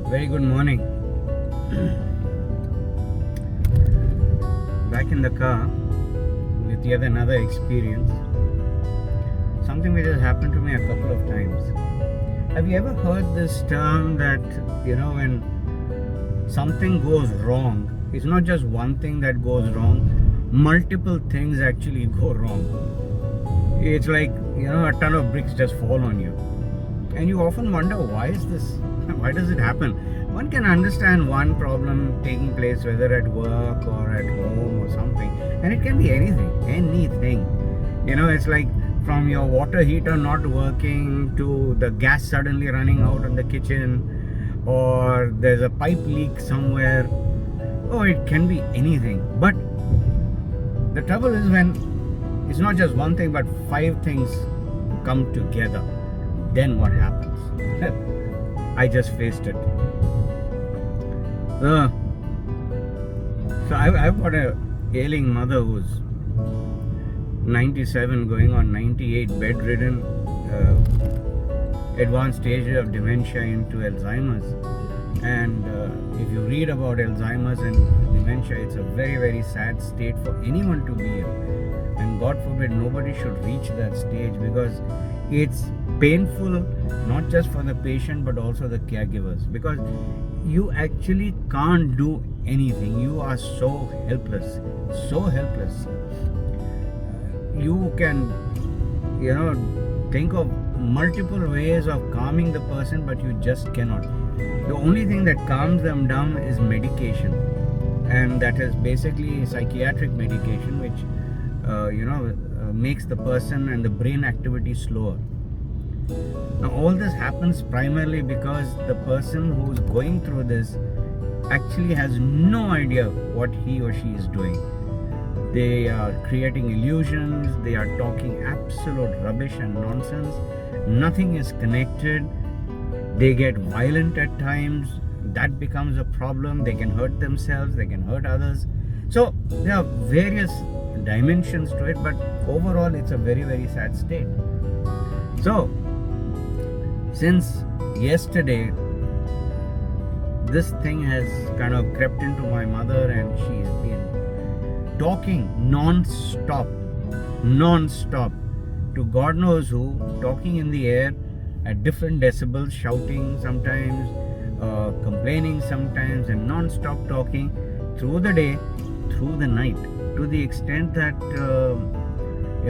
Very good morning. Back in the car with yet another experience. Something which has happened to me a couple of times. Have you ever heard this term that, when something goes wrong, it's not just one thing that goes wrong, multiple things actually go wrong. It's like, a ton of bricks just fall on you. And you often wonder, why is this? Why does it happen? One can understand one problem taking place, whether at work or at home or something, and it can be anything. It's like from your water heater not working to the gas suddenly running out in the kitchen, or there's a pipe leak somewhere. Oh, it can be anything. But the trouble is when it's not just one thing, but five things come together. Then what happens? I just faced it. So I've got a ailing mother who's 97 going on 98, bedridden, advanced stage of dementia into Alzheimer's. And if you read about Alzheimer's and dementia, it's a very, very sad state for anyone to be in. And God forbid nobody should reach that stage, because it's painful not just for the patient but also the caregivers, because you actually can't do anything. You are so helpless. You can think of multiple ways of calming the person, but you just cannot. The only thing that calms them down is medication, and that is basically psychiatric medication, which makes the person and the brain activity slower. Now all this happens primarily because the person who is going through this actually has no idea what he or she is doing. They are creating illusions, they are talking absolute rubbish and nonsense. Nothing is connected. They get violent at times. That becomes a problem. They can hurt themselves, they can hurt others. So there are various dimensions to it, but overall it's a very, very sad state. So since yesterday, this thing has kind of crept into my mother, and she's been talking non-stop to God knows who, talking in the air at different decibels, shouting sometimes, complaining sometimes, and non-stop talking through the day, through the night, to the extent that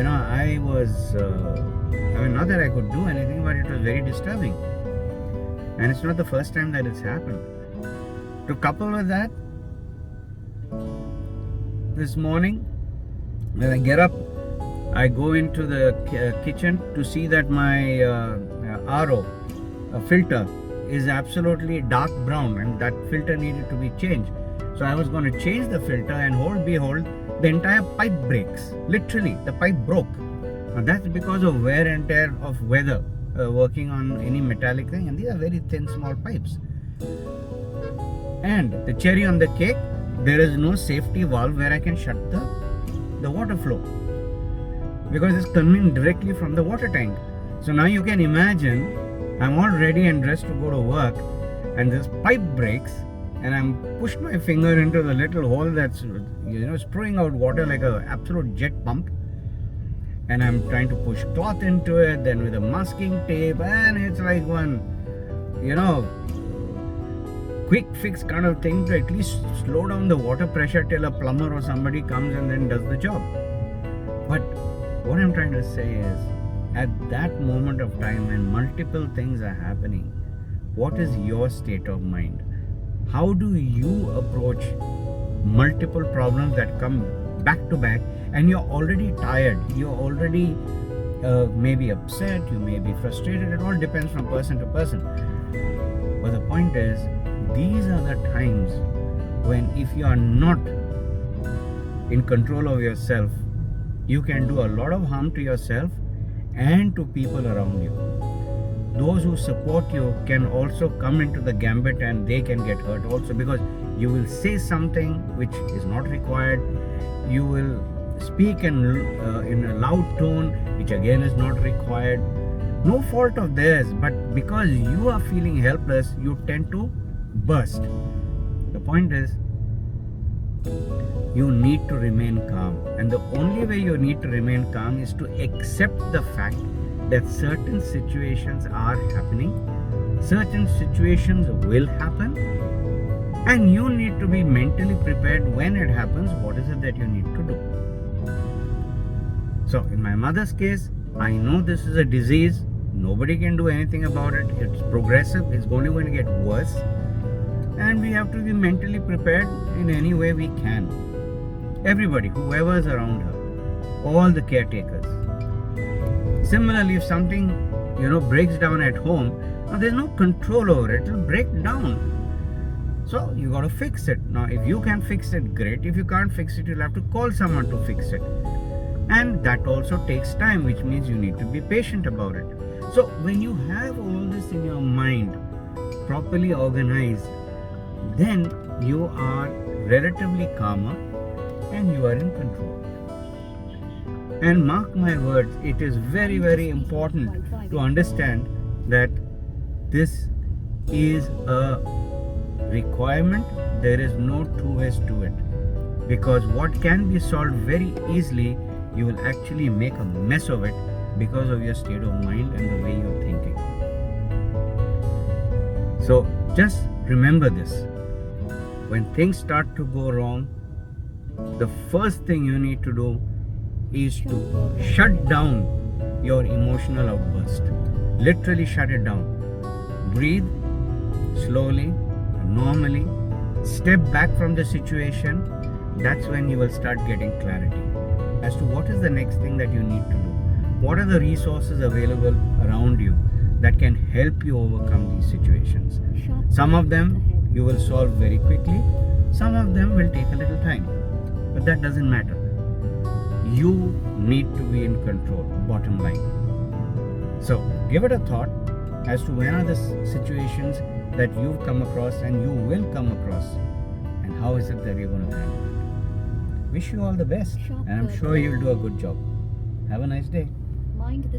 I was not that I could do anything, but it was very disturbing. And it's not the first time that it's happened. To couple with that, this morning when I get up, I go into the kitchen to see that my RO filter is absolutely dark brown, and that filter needed to be changed. So I was going to change the filter, and behold, the entire pipe breaks. Literally, the pipe broke. Now that's because of wear and tear of weather, working on any metallic thing, and these are very thin, small pipes. And the cherry on the cake, there is no safety valve where I can shut the water flow, because it's coming directly from the water tank. So now you can imagine, I'm all ready and dressed to go to work, and this pipe breaks, and I'm pushed my finger into the little hole that's spraying out water like an absolute jet pump, and I'm trying to push cloth into it, then with a masking tape, and it's like one quick fix kind of thing to at least slow down the water pressure till a plumber or somebody comes and then does the job. But what I'm trying to say is, at that moment of time when multiple things are happening, what is your state of mind? How do you approach multiple problems that come back to back, and you're already tired, you're already maybe upset, you may be frustrated? It all depends from person to person. But the point is, these are the times when, if you are not in control of yourself, you can do a lot of harm to yourself and to people around you. Those who support you can also come into the gambit, and they can get hurt also, because you will say something which is not required. You will speak in a loud tone, which again is not required. No fault of theirs, but because you are feeling helpless, you tend to burst. The point is, you need to remain calm, and the only way you need to remain calm is to accept the fact that certain situations are happening, certain situations will happen, and you need to be mentally prepared when it happens. What is it that you need to do? So in my mother's case, I know this is a disease, nobody can do anything about it, it's progressive, it's only going to get worse, and we have to be mentally prepared in any way we can. Everybody, whoever is around her, all the caretakers. Similarly, if something breaks down at home, now there's no control over it, it'll break down. So you got to fix it. Now if you can fix it, great. If you can't fix it, you'll have to call someone to fix it, and that also takes time, which means you need to be patient about it. So when you have all this in your mind properly organized, then you are relatively calmer and you are in control. And mark my words, it is very, very important to understand that this is a requirement. There is no two ways to it, because what can be solved very easily, you will actually make a mess of it because of your state of mind and the way you're thinking. So just remember this: when things start to go wrong, the first thing you need to do is to shut down your emotional outburst. Literally shut it down. Breathe slowly, normally, step back from the situation. That's when you will start getting clarity as to what is the next thing that you need to do. What are the resources available around you that can help you overcome these situations? Some of them you will solve very quickly, some of them will take a little time, but that doesn't matter. You need to be in control, bottom line. So give it a thought as to when are the situations that you've come across and you will come across, and how is it that you're going to handle it. Wish you all the best, and I'm sure you'll do a good job. Have a nice day. Mind this.